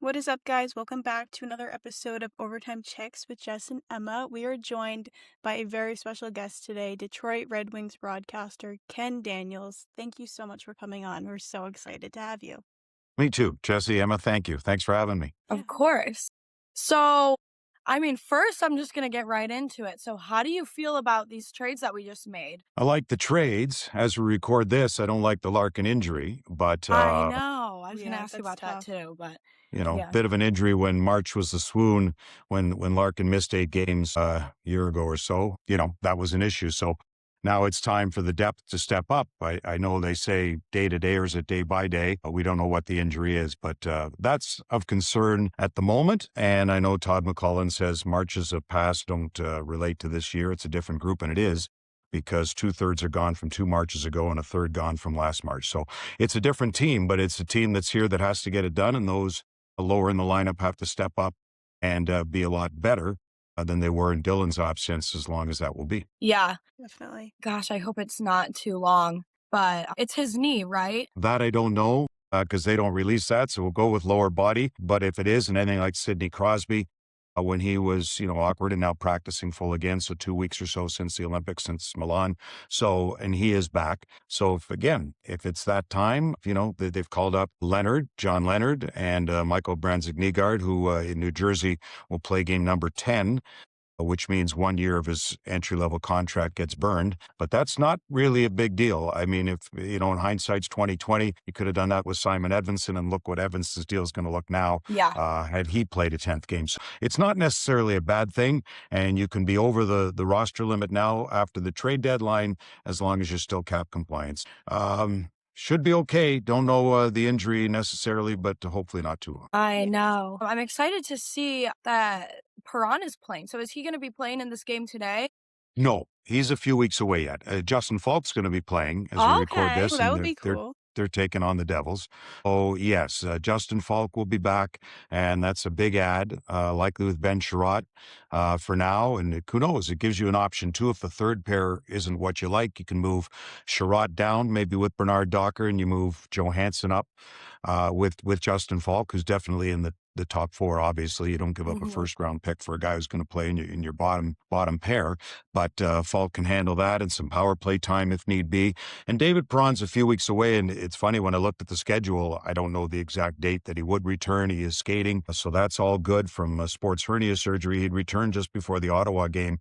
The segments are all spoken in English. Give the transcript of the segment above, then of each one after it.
What is up, guys? Welcome back to another episode of Overtime Chicks with Jess and Emma. We are joined by a very special guest today, Detroit Red Wings broadcaster Ken Daniels. Thank you so much for coming on. We're so excited to have you. Me too. Jesse, Emma, thank you. Thanks for having me. Yeah. Of course. So, first, I'm just going to get right into it. So, how do you feel about these trades that we just made? I like the trades. As we record this, I don't like the Larkin injury, but, I know. I was going to Yeah, ask you that's about tough. that too, but a bit of an injury when March was the swoon, when Larkin missed 8 games a year ago or so, that was an issue. So now it's time for the depth to step up. I know they say day to day, or is it day by day? We don't know what the injury is, but that's of concern at the moment. And I know Todd McCullough says Marches of past don't relate to this year. It's a different group, and it is, because 2/3 are gone from 2 Marches ago and a third gone from last March. So it's a different team, but it's a team that's here that has to get it done. And those lower in the lineup have to step up and be a lot better than they were in Dylan's absence, as long as that will be. yeah, Definitely. gosh, I hope it's not too long. But it's his knee, right? That I don't know, because they don't release that. So we'll go with lower body. But if it is, and anything like Sidney Crosby, when he was, awkward and now practicing full again. So 2 weeks or so since the Olympics, since Milan. So, and he is back. So if it's that time, they've called up John Leonard, and Michael Branzig-Nygaard, who in New Jersey will play game number 10. Which means 1 year of his entry-level contract gets burned. But that's not really a big deal. I mean, if, in hindsight's 2020, you could have done that with Simon Edvinsson, and look what Edvinsson's deal is going to look now. Yeah. Had he played a 10th game. So it's not necessarily a bad thing, and you can be over the roster limit now after the trade deadline, as long as you're still cap compliance. Should be okay. Don't know the injury necessarily, but hopefully not too long. I know. I'm excited to see that Perron is playing. So, is he going to be playing in this game today? No, he's a few weeks away yet. Justin Falk's going to be playing as we record Okay. this. Well, that and would be cool. They're taking on the Devils. Oh, yes. Justin Falk will be back, and that's a big add, likely with Ben Sherratt for now. And who knows? It gives you an option, too. If the third pair isn't what you like, you can move Sherratt down, maybe with Bernard Docker, and you move Johansson up with Justin Falk, who's definitely in the top 4. Obviously, you don't give up a first-round pick for a guy who's going to play in your bottom pair. But Falk can handle that, and some power play time if need be. And David Perron's a few weeks away, and it's funny, when I looked at the schedule, I don't know the exact date that he would return. He is skating, so that's all good. From sports hernia surgery, he'd return just before the Ottawa game,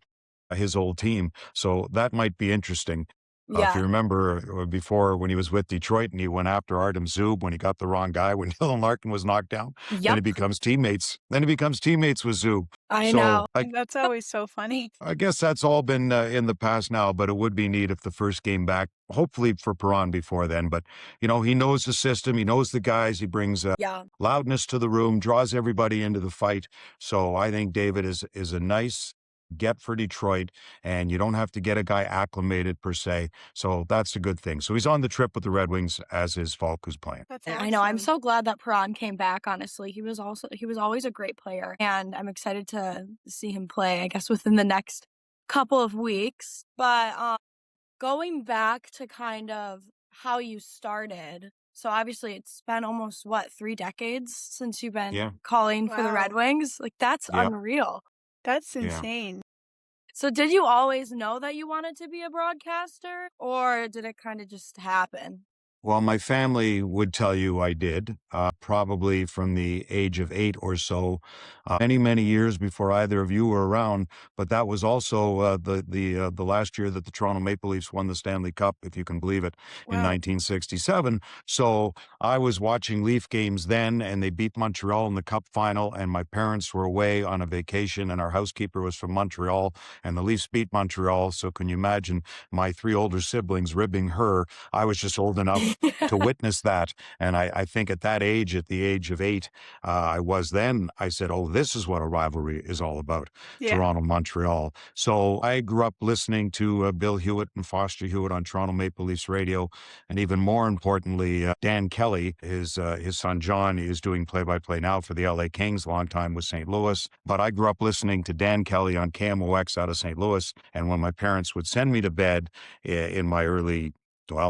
his old team. So that might be interesting. If you remember before, when he was with Detroit and he went after Artem Zub when he got the wrong guy, when Dylan Larkin was knocked down, then he Yep. becomes teammates. Then he becomes teammates with Zub. I So know. That's always so funny. I guess that's all been in the past now, but it would be neat if the first game back, hopefully for Perron before then. But, he knows the system. He knows the guys. He brings Yeah. loudness to the room, draws everybody into the fight. So I think David is a nice get for Detroit, and you don't have to get a guy acclimated per se. So that's a good thing. So he's on the trip with the Red Wings, as is Falk, who's playing. That's I know. I'm awesome. so glad that Perron came back, honestly. He was always a great player, and I'm excited to see him play, I guess, within the next couple of weeks. But going back to kind of how you started. So obviously it's been almost 3 decades since you've been Yeah. calling for the Red Wow. Wings? Like, that's Yeah. unreal. That's Yeah. insane. So did you always know that you wanted to be a broadcaster, or did it kind of just happen? Well, my family would tell you I did, probably from the age of 8 or so, many, many years before either of you were around. But that was also the last year that the Toronto Maple Leafs won the Stanley Cup, if you can believe it, in Wow. 1967. So I was watching Leaf games then, and they beat Montreal in the Cup final, and my parents were away on a vacation, and our housekeeper was from Montreal, and the Leafs beat Montreal. So can you imagine my 3 older siblings ribbing her? I was just old enough to witness that. And I think at that age, at the age of 8, I said, oh, this is what a rivalry is all about. Yeah. Toronto, Montreal. So I grew up listening to Bill Hewitt and Foster Hewitt on Toronto Maple Leafs radio. And even more importantly, Dan Kelly, his son John, is doing play-by-play now for the LA Kings, long time with St. Louis. But I grew up listening to Dan Kelly on KMOX out of St. Louis. And when my parents would send me to bed in my early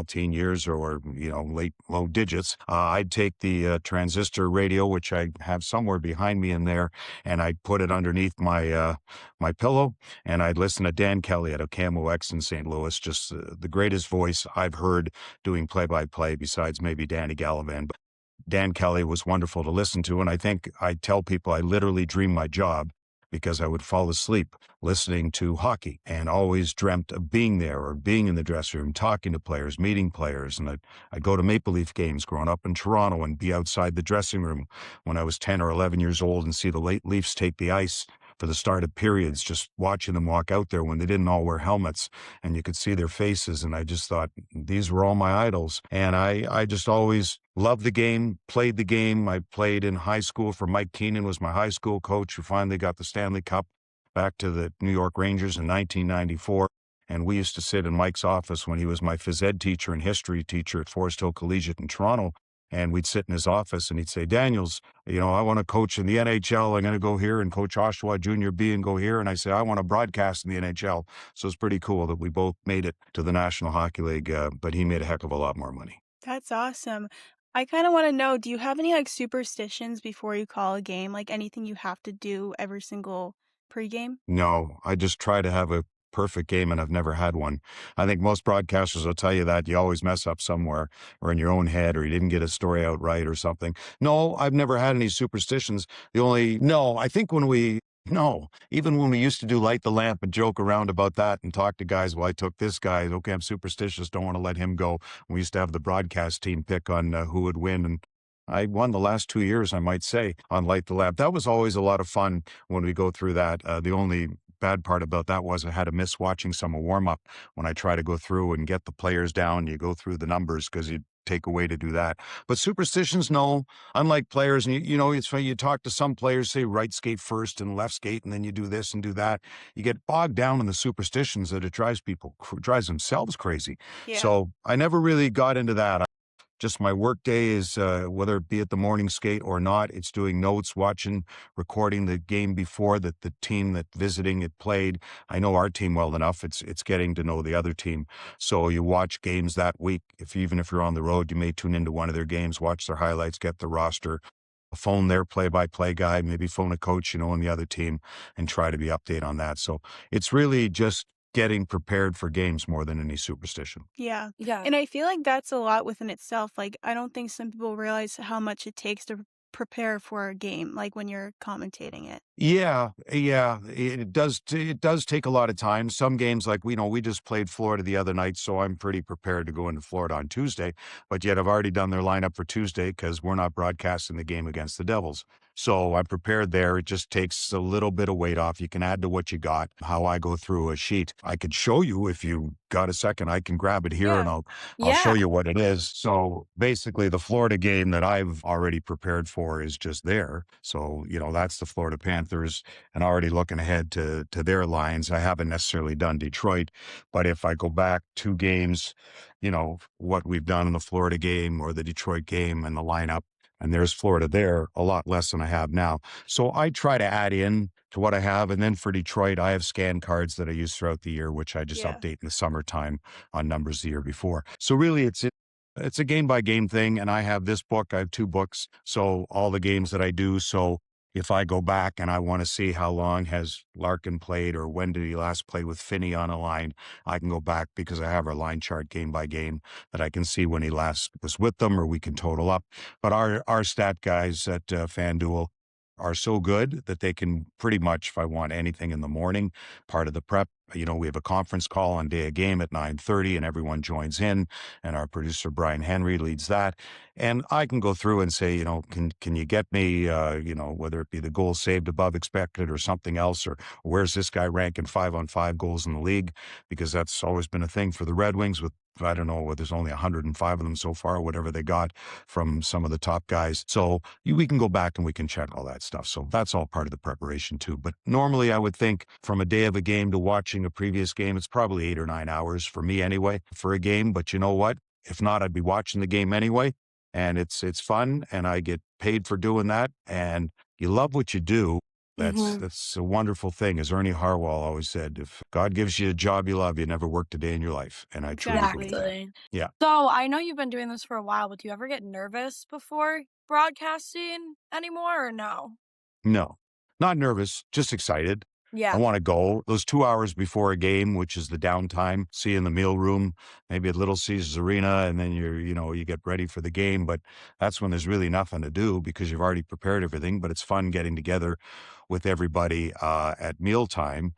teen years or late low digits, I'd take the transistor radio, which I have somewhere behind me in there, and I'd put it underneath my pillow, and I'd listen to Dan Kelly at a KMOX in St. Louis, just the greatest voice I've heard doing play-by-play besides maybe Danny Gallivan. Dan Kelly was wonderful to listen to. And I think I tell people I literally dream my job because I would fall asleep listening to hockey and always dreamt of being there or being in the dressing room, talking to players, meeting players. And I'd go to Maple Leaf games growing up in Toronto and be outside the dressing room when I was 10 or 11 years old and see the late Leafs take the ice for the start of periods, just watching them walk out there when they didn't all wear helmets and you could see their faces. And I just thought these were all my idols. And I just always loved the game, played the game. I played in high school for Mike Keenan, was my high school coach who finally got the Stanley Cup back to the New York Rangers in 1994. And we used to sit in Mike's office when he was my phys ed teacher and history teacher at Forest Hill Collegiate in Toronto. And we'd sit in his office and he'd say, Daniels, I want to coach in the NHL. I'm going to go here and coach Oshawa Junior B and go here. And I say, I want to broadcast in the NHL. So it's pretty cool that we both made it to the National Hockey League, but he made a heck of a lot more money. That's awesome. I kind of want to know, do you have any superstitions before you call a game? Like anything you have to do every single pregame? No, I just try to have a perfect game, and I've never had one. I think most broadcasters will tell you that you always mess up somewhere or in your own head or you didn't get a story out right or something. No, I've never had any superstitions. I think even when we used to do Light the Lamp and joke around about that and talk to guys, well, I took this guy. Okay, I'm superstitious. Don't want to let him go. We used to have the broadcast team pick on who would win. And I won the last 2 years, I might say, on Light the Lamp. That was always a lot of fun when we go through that. The only bad part about that was I had to miss watching some warm-up when I try to go through and get the players down. You go through the numbers because you take away to do that. But superstitions, no. Unlike players, and it's funny, you talk to some players, say right skate first and left skate, and then you do this and do that. You get bogged down in the superstitions that it drives themselves crazy. Yeah. So I never really got into that. Just my work day is, whether it be at the morning skate or not, it's doing notes, watching, recording the game before that the team that visiting it played. I know our team well enough. It's getting to know the other team. So you watch games that week. Even if you're on the road, you may tune into one of their games, watch their highlights, get the roster, phone their play-by-play guy, maybe phone a coach, on the other team and try to be update on that. So it's really just getting prepared for games more than any superstition. Yeah. Yeah. And I feel like that's a lot within itself. Like, I don't think some people realize how much it takes to prepare for a game, like when you're commentating it. Yeah, it does. It does take a lot of time. Some games, like we just played Florida the other night, so I'm pretty prepared to go into Florida on Tuesday. But yet, I've already done their lineup for Tuesday because we're not broadcasting the game against the Devils. So I'm prepared there. It just takes a little bit of weight off. You can add to what you got. How I go through a sheet, I could show you if you got a second. I can grab it here and I'll show you what it is. So basically, the Florida game that I've already prepared for is just there. So that's the Florida Panthers, and already looking ahead to their lines. I haven't necessarily done Detroit, but if I go back 2 games, what we've done in the Florida game or the Detroit game and the lineup, and there's Florida there, a lot less than I have now. So I try to add in to what I have. And then for Detroit, I have scan cards that I use throughout the year, which I just update in the summertime on numbers the year before. So really it's a game by game thing. And I have this book, I have 2 books. So all the games that I do. So if I go back and I want to see how long has Larkin played or when did he last play with Finney on a line, I can go back because I have our line chart game by game that I can see when he last was with them, or we can total up. But our stat guys at FanDuel are so good that they can pretty much, if I want anything in the morning, part of the prep, we have a conference call on day of game at 9:30 and everyone joins in, and our producer Brian Henry leads that. And I can go through and say, can you get me, whether it be the goals saved above expected or something else, or where's this guy ranking 5-on-5 goals in the league? Because that's always been a thing for the Red Wings with, I don't know, there's only 105 of them so far, whatever they got from some of the top guys. So we can go back and we can check all that stuff. So that's all part of the preparation too. But normally I would think from a day of a game to watching a previous game, it's probably 8 or 9 hours for me anyway for a game. But you know what? If not, I'd be watching the game anyway. And it's fun, and I get paid for doing that. And you love what you do. Mhm. That's a wonderful thing. As Ernie Harwell always said, if God gives you a job you love, you never worked a day in your life. And I truly believe Exactly. that. Exactly. Yeah. So, I know you've been doing this for a while, but do you ever get nervous before broadcasting anymore or no? No, not nervous, just excited. I Yeah. want to go. Those 2 hours before a game, which is the downtime, see you in the meal room, maybe at Little Caesars Arena, and then you get ready for the game. But that's when there's really nothing to do because you've already prepared everything. But it's fun getting together with everybody at mealtime.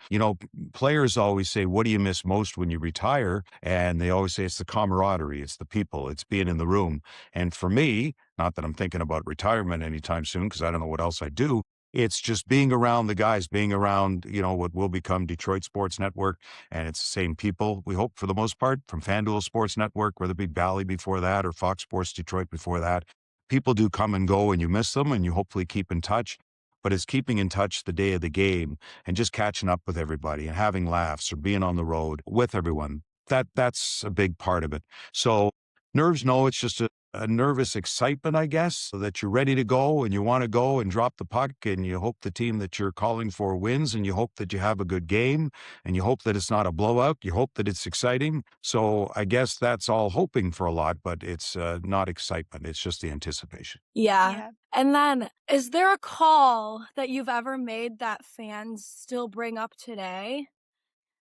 Players always say, "What do you miss most when you retire?" And they always say it's the camaraderie, it's the people, it's being in the room. And for me, not that I'm thinking about retirement anytime soon because I don't know what else I do. It's just being around the guys, being around, what will become Detroit Sports Network. And it's the same people, we hope, for the most part, from FanDuel Sports Network, whether it be Bally before that or Fox Sports Detroit before that. People do come and go and you miss them and you hopefully keep in touch. But it's keeping in touch the day of the game and just catching up with everybody and having laughs or being on the road with everyone. That's a big part of it. So nerves, no, it's just a nervous excitement, I guess, so that you're ready to go and you want to go and drop the puck and you hope the team that you're calling for wins and you hope that you have a good game and you hope that it's not a blowout. You hope that it's exciting. So I guess that's all hoping for a lot, but it's not excitement. It's just the anticipation. Yeah. Yeah. And then, is there a call that you've ever made that fans still bring up today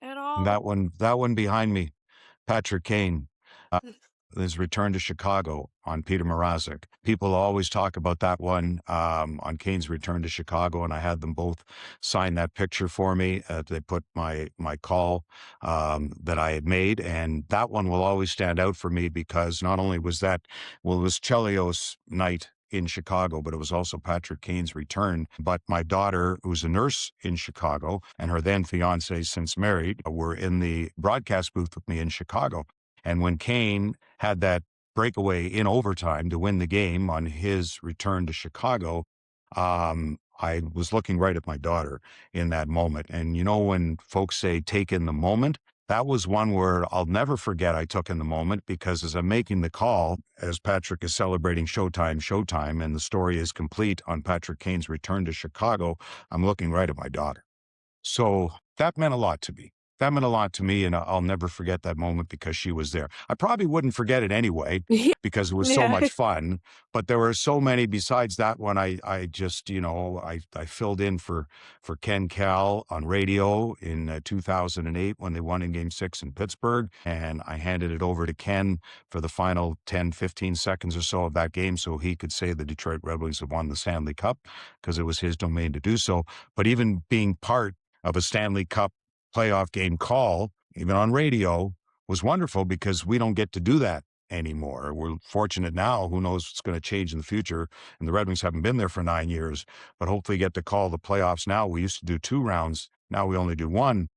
at And all? that one behind me, Patrick Kane. His return to Chicago on Peter Mrazek. People always talk about that one on Kane's return to Chicago, and I had them both sign that picture for me. They put my call that I had made, and that one will always stand out for me because not only was that, well, it was Chelios night in Chicago, but it was also Patrick Kane's return. But my daughter, who's a nurse in Chicago, and her then fiance, since married, were in the broadcast booth with me in Chicago. And when Kane had that breakaway in overtime to win the game on his return to Chicago, I was looking right at my daughter in that moment. And when folks say take in the moment, that was one where I'll never forget I took in the moment because as I'm making the call, as Patrick is celebrating Showtime, and the story is complete on Patrick Kane's return to Chicago, I'm looking right at my daughter. So that meant a lot to me. That meant a lot to me, and I'll never forget that moment because she was there. I probably wouldn't forget it anyway because it was so Yeah. much fun. But there were so many besides that one. I just I filled in for Ken Cal on radio in 2008 when they won in Game 6 in Pittsburgh, and I handed it over to Ken for the final 10, 15 seconds or so of that game, so he could say the Detroit Red Wings have won the Stanley Cup because it was his domain to do so. But even being part of a Stanley Cup playoff game call, even on radio, was wonderful because we don't get to do that anymore. We're fortunate now. Who knows what's going to change in the future? And the Red Wings haven't been there for 9 years, but hopefully get to call the playoffs now. We used to do 2 rounds. Now we only do 1.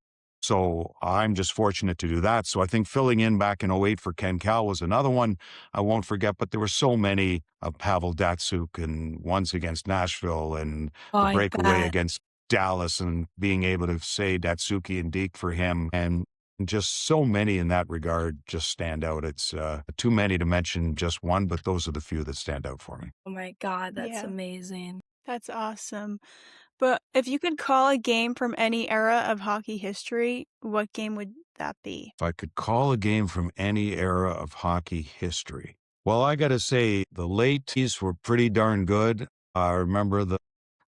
So I'm just fortunate to do that. So I think filling in back in '08 for Ken Cal was another one I won't forget, but there were so many of Pavel Datsuk and ones against Nashville and Oh, the I breakaway bet. against Dallas and being able to say Datsuki and Deke for him and just so many in that regard just stand out. It's too many to mention just one, but those are the few that stand out for me. Oh my god, that's Yeah. amazing. That's awesome. But if you could call a game from any era of hockey history, what game would that be? If I could call a game from any era of hockey history, well, I got to say the late tees were pretty darn good. I remember the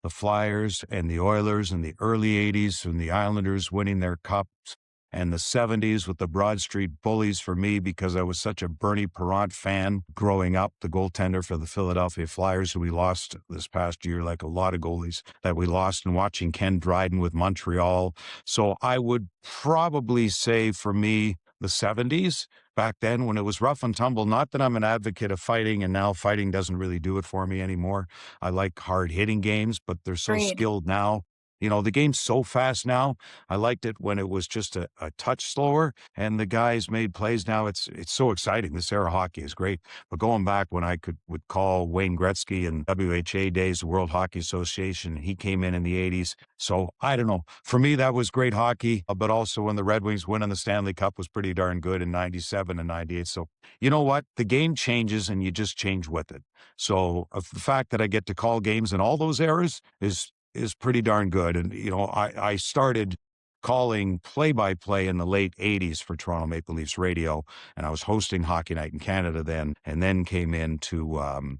Flyers and the Oilers in the early '80s and the Islanders winning their cups and the '70s with the Broad Street Bullies for me because I was such a Bernie Parent fan growing up, the goaltender for the Philadelphia Flyers who we lost this past year, like a lot of goalies that we lost, and watching Ken Dryden with Montreal. So I would probably say for me, the '70s back then when it was rough and tumble. Not that I'm an advocate of fighting, and now fighting doesn't really do it for me anymore. I like hard hitting games, but they're so Agreed. skilled now. The game's so fast now. I liked it when it was just a touch slower and the guys made plays. Now it's so exciting. This era of hockey is great. But going back when I would call Wayne Gretzky and WHA days, the World Hockey Association, he came in the '80s. So I don't know. For me, that was great hockey, but also when the Red Wings winning the Stanley Cup was pretty darn good in '97 and '98. So you know what? The game changes and you just change with it. So the fact that I get to call games in all those eras is is pretty darn good. And, I started calling play-by-play in the late 80s for Toronto Maple Leafs radio, and I was hosting Hockey Night in Canada then, and then came in to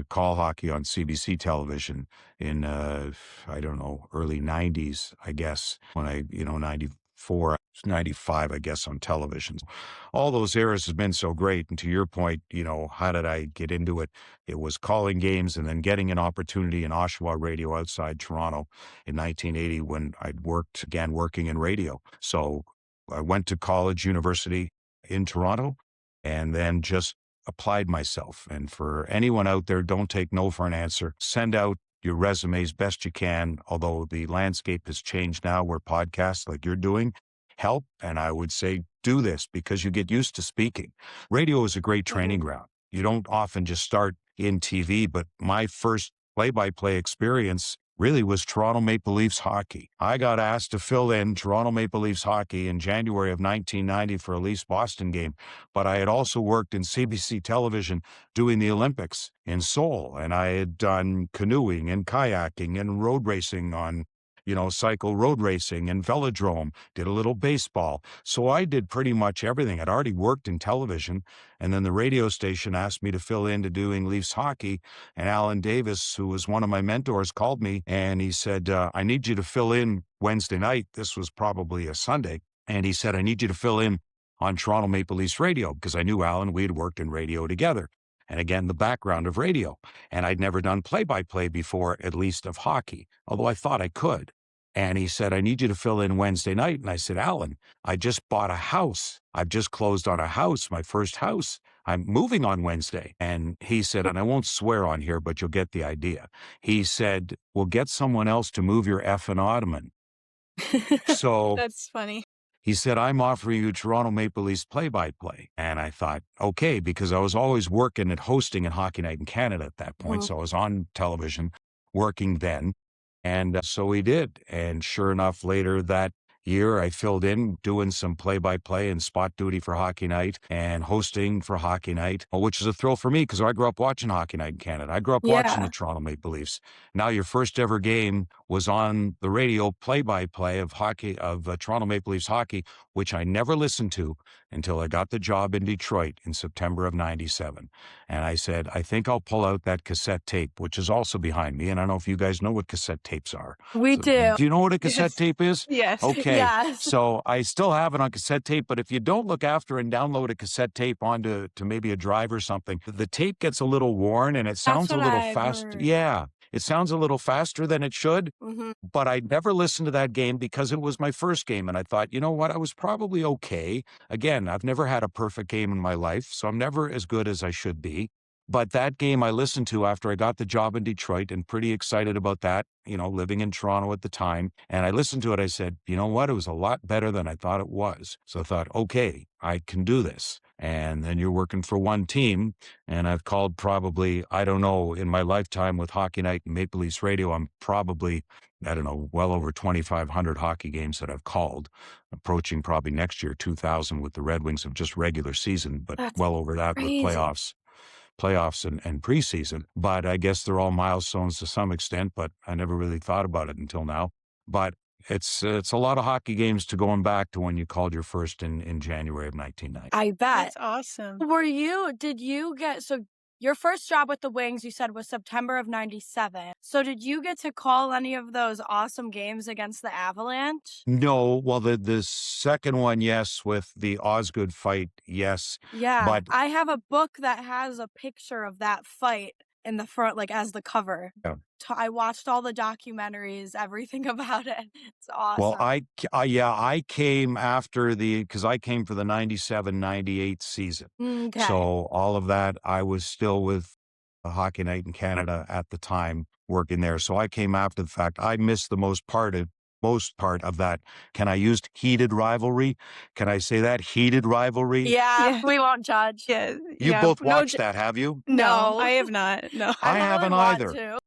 call hockey on CBC television in I don't know, early 90s, I guess, when 94, 95, I guess, on television. All those eras has been so great. And to your point, how did I get into it? It was calling games and then getting an opportunity in Oshawa radio outside Toronto in 1980 when began working in radio. So I went to university in Toronto, and then just applied myself. And for anyone out there, don't take no for an answer. Send out your resumes best you can, although the landscape has changed now where podcasts like you're doing help. And I would say do this because you get used to speaking. Radio is a great training ground. You don't often just start in TV, but my first play-by-play experience really was Toronto Maple Leafs hockey. I got asked to fill in Toronto Maple Leafs hockey in January of 1990 for a Leafs-Boston game, but I had also worked in CBC television doing the Olympics in Seoul, and I had done canoeing and kayaking and road racing on cycle road racing and velodrome, did a little baseball. So I did pretty much everything. I'd already worked in television, and then the radio station asked me to fill in to doing Leafs hockey. And Alan Davis, who was one of my mentors, called me and he said, I need you to fill in Wednesday night. This was probably a Sunday. And he said, I need you to fill in on Toronto Maple Leafs radio, because I knew Alan, we had worked in radio together. And again, the background of radio. And I'd never done play-by-play before, at least of hockey, although I thought I could. And he said, I need you to fill in Wednesday night. And I said, Alan, I just bought a house. I've just closed on a house, my first house. I'm moving on Wednesday. And he said, and I won't swear on here, but you'll get the idea. He said, well, get someone else to move your effing ottoman. So That's funny. he said, I'm offering you Toronto Maple Leafs play-by-play. And I thought, okay, because I was always working at hosting at Hockey Night in Canada at that point. So I was on television working then. And so we did. And sure enough, later that year, I filled in doing some play-by-play and spot duty for Hockey Night and hosting for Hockey Night, which is a thrill for me because I grew up watching Hockey Night in Canada. I grew up watching the Toronto Maple Leafs. Now your first ever game was on the radio play-by-play of Toronto Maple Leafs hockey, which I never listened to until I got the job in Detroit in September of 97. And I said, I think I'll pull out that cassette tape, which is also behind me. And I don't know if you guys know what cassette tapes are. We do. Do you know what a cassette tape is? Yes. Okay. Yes. So I still have it on cassette tape, but if you don't look after and download a cassette tape onto maybe a drive or something, the tape gets a little worn and it sounds a what little I've fast. heard. Yeah. It sounds a little faster than it should, but I never listened to that game because it was my first game. And I thought, you know what? I was probably okay. Again, I've never had a perfect game in my life, so I'm never as good as I should be. But that game I listened to after I got the job in Detroit and pretty excited about that, living in Toronto at the time. And I listened to it. I said, you know what? It was a lot better than I thought it was. So I thought, okay, I can do this. And then you're working for one team. And I've called probably, I don't know, in my lifetime with Hockey Night and Maple Leafs Radio, I'm probably, I don't know, well over 2,500 hockey games that I've called, approaching probably next year 2,000 with the Red Wings of just regular season, but That's well over that crazy. with playoffs and preseason. But I guess they're all milestones to some extent, but I never really thought about it until now. But it's a lot of hockey games to going back to when you called your first in January of 1990. I bet. That's awesome. Did you get, so your first job with the Wings, you said, was September of 97. So did you get to call any of those awesome games against the Avalanche? No, well, the second one, yes, with the Osgood fight, yes. Yeah. But I have a book that has a picture of that fight in the front, like as the cover. Yeah. I watched all the documentaries, everything about it. It's awesome. Well, I came after because I came for the 97-98 season. Okay. So all of that, I was still with Hockey Night in Canada at the time, working there. So I came after the fact. I missed the most part of that. Can I use heated rivalry? Can I say that? Heated rivalry? Yeah, Yeah. we won't judge. Yeah. You yeah. both No, watched that, have you? No, No. I have not. No. I really haven't want either. to.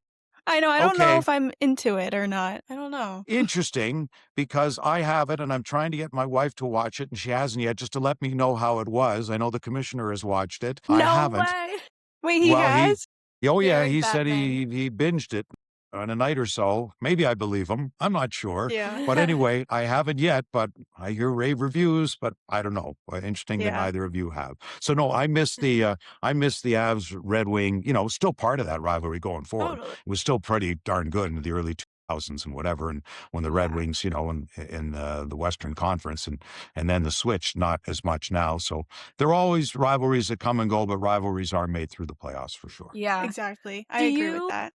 I know. I don't know Okay. if I'm into it or not. I don't know. Interesting, because I have it and I'm trying to get my wife to watch it and she hasn't yet, just to let me know how it was. I know the commissioner has watched it. I No haven't. way. Wait, he Well, has? Oh yeah, Very he bad said thing. he binged it. in a night or so. Maybe I believe them. I'm not sure. Yeah. But anyway, I haven't yet, but I hear rave reviews, but I don't know. Interesting that Yeah. neither of you have. So no, I miss the Avs Red Wing, still part of that rivalry going forward. Totally. It was still pretty darn good in the early 2000s and whatever. And when the Red Yeah. Wings, in the Western Conference and then the switch, not as much now. So there are always rivalries that come and go, but rivalries are made through the playoffs for sure. Yeah. Exactly. I Do agree with you that.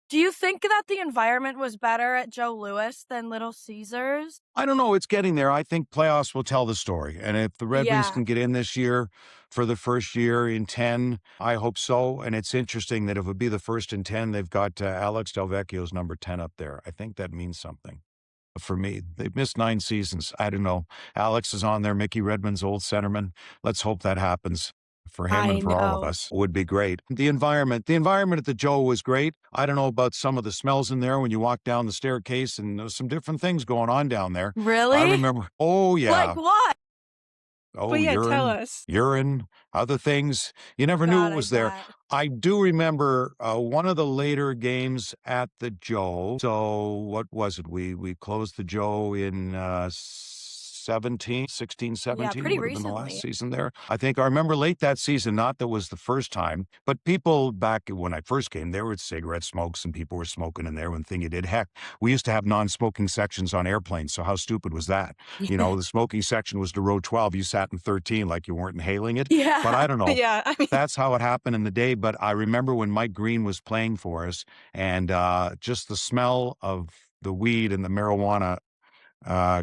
do you think that the environment was better at Joe Louis than Little Caesars? I don't know. It's getting there. I think playoffs will tell the story. And if the Red Wings Yeah. can get in this year for the first year in 10, I hope so. And it's interesting that if it would be the first in 10, they've got Alex Delvecchio's number 10 up there. I think that means something for me. They've missed 9 seasons. I don't know. Alex is on there, Mickey Redmond's old centerman. Let's hope that happens. For him I and for all of know. us would be great. The environment at the Joe was great. I don't know about some of the smells in there when you walk down the staircase, and there's some different things going on down there. I Really? remember. Oh yeah. Like what? Oh, But yeah, tell urine, us. other things. You never knew God, it I was there. bet. I do remember one of the later games at the Joe. So what was it? We closed the Joe in 16, Yeah, 17 pretty would have been the last recently. season there. I think I remember late that season, not that was the first time, but people back when I first came, there were cigarette smokes and people were smoking in there when thingy did. Heck, we used to have non-smoking sections on airplanes. So how stupid was that? The smoking section was to row 12. You sat in 13 like you weren't inhaling it. But Yeah. I don't know. Yeah, I mean, That's how it happened in the day. But I remember when Mike Green was playing for us and just the smell of the weed and the marijuana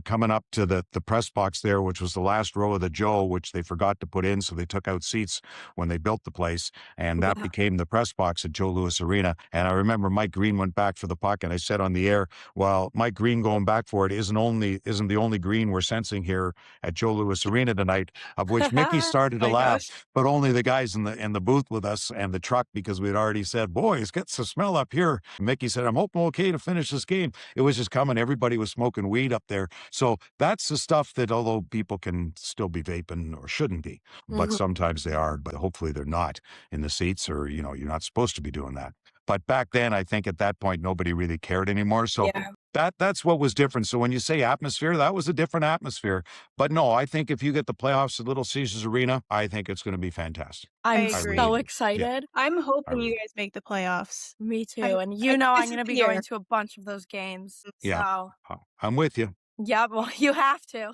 coming up to the press box there, which was the last row of the Joe, which they forgot to put in. So they took out seats when they built the place. And that Yeah. became the press box at Joe Louis Arena. And I remember Mike Green went back for the puck. And I said on the air, well, Mike Green going back for it isn't the only green we're sensing here at Joe Louis Arena tonight, of which Mickey started to my laugh, gosh. but only the guys in the booth with us and the truck, because we'd already said, boys, get some smell up here. Mickey said, I'm hoping okay to finish this game. It was just coming. Everybody was smoking weed up there. So that's the stuff that, although people can still be vaping or shouldn't be, but Mhm. sometimes they are, but hopefully they're not in the seats, or, you're not supposed to be doing that. But back then, I think at that point, nobody really cared anymore. So Yeah. that's what was different. So when you say atmosphere, that was a different atmosphere. But no, I think if you get the playoffs at Little Caesars Arena, I think it's going to be fantastic. I I'm agree. really so do. Yeah. excited. I'm I hoping you really guys make the playoffs. Me too. I'm- And I I'm think going this to is be the going year. to a bunch of those games. Yeah. So, I'm with you. yeah, well, you have to.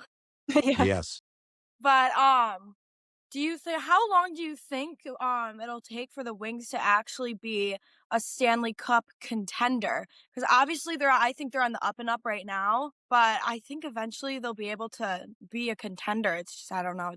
Yeah. Yes. But how long do you think it'll take for the Wings to actually be a Stanley Cup contender? Because obviously I think they're on the up and up right now, but I think eventually they'll be able to be a contender. It's just, I don't know.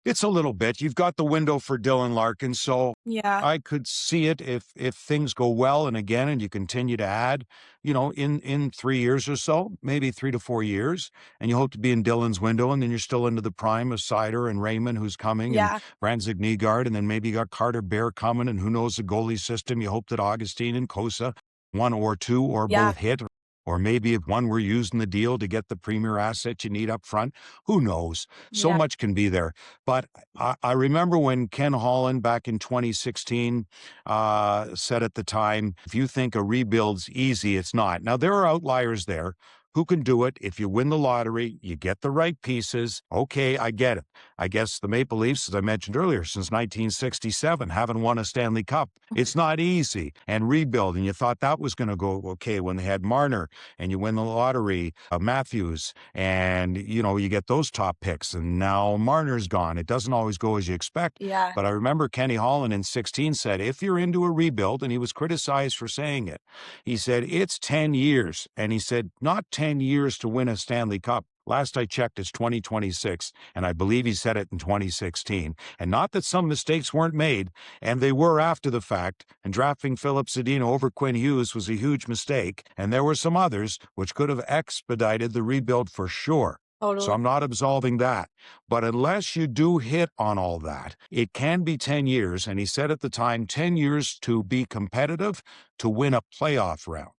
It's a little bit. You've got the window for Dylan Larkin, so Yeah. I could see it if things go well and you continue to add, in 3 years or so, maybe 3 to 4 years, and you hope to be in Dylan's window, and then you're still into the prime of Sider and Raymond, who's coming, and Yeah. Franzik Nygaard, and then maybe you got Carter Bear coming, and who knows the goalie system. You hope that Augustine and Kosa, one or two or Yeah. both hit. Or maybe if one were used in the deal to get the premier asset you need up front, who knows? So Yeah. much can be there. But I remember when Ken Holland back in 2016 said at the time, if you think a rebuild's easy, it's not. Now, there are outliers there who can do it. If you win the lottery, you get the right pieces. Okay, I get it. I guess the Maple Leafs, as I mentioned earlier, since 1967, haven't won a Stanley Cup. It's not easy. And rebuild, and you thought that was going to go okay when they had Marner, and you win the lottery, Matthews, and, you get those top picks, and now Marner's gone. It doesn't always go as you expect. Yeah. But I remember Kenny Holland in 16 said, if you're into a rebuild, and he was criticized for saying it, he said, it's 10 years. And he said, not 10 years to win a Stanley Cup. Last I checked, it's 2026, and I believe he said it in 2016. And not that some mistakes weren't made, and they were after the fact, and drafting Philip Zadina over Quinn Hughes was a huge mistake, and there were some others which could have expedited the rebuild for sure. Totally. So I'm not absolving that. But unless you do hit on all that, it can be 10 years, and he said at the time, 10 years to be competitive, to win a playoff round.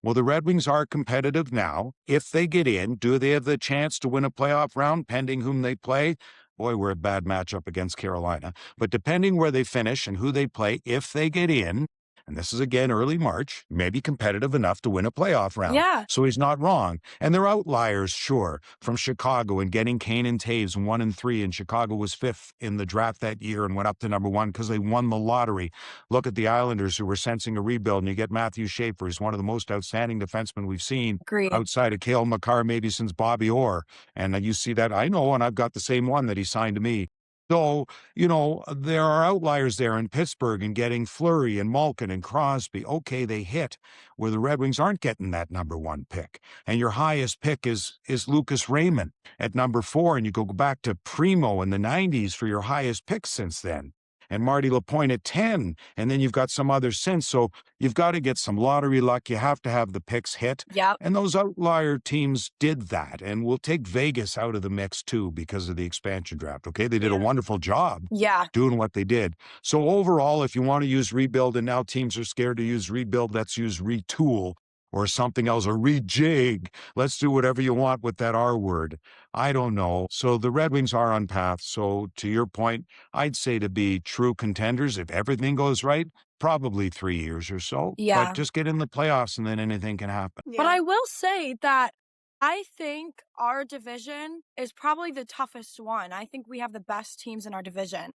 Well, the Red Wings are competitive now. If they get in, do they have the chance to win a playoff round, pending whom they play? Boy, we're a bad matchup against Carolina. But depending where they finish and who they play, if they get in, and this is again early March, maybe competitive enough to win a playoff round. Yeah. So he's not wrong. And they're outliers, sure, from Chicago and getting Kane and Taves 1 and 3, and Chicago was 5th in the draft that year and went up to number 1 because they won the lottery. Look at the Islanders, who were sensing a rebuild, and you get Matthew Schaefer. He's one of the most outstanding defensemen we've seen Agreed. outside of Cale Makar, maybe since Bobby Orr. And you see that, I know, and I've got the same one that he signed to me. So, there are outliers there in Pittsburgh and getting Fleury and Malkin and Crosby. Okay, they hit where the Red Wings aren't getting that number 1 pick. And your highest pick is Lucas Raymond at number 4. And you go back to Primo in the 90s for your highest pick since then. And Marty Lapointe at 10, and then you've got some others since. So you've got to get some lottery luck. You have to have the picks hit. Yep. And those outlier teams did that. And we'll take Vegas out of the mix too because of the expansion draft. Okay, they did a wonderful job doing what they did. So overall, if you want to use rebuild, and now teams are scared to use rebuild, let's use retool or something else, or rejig. Let's do whatever you want with that R word. I don't know. So the Red Wings are on path. So to your point, I'd say to be true contenders, if everything goes right, probably 3 years or so. Yeah. But just get in the playoffs and then anything can happen. But I will say that I think our division is probably the toughest one. I think we have the best teams in our division.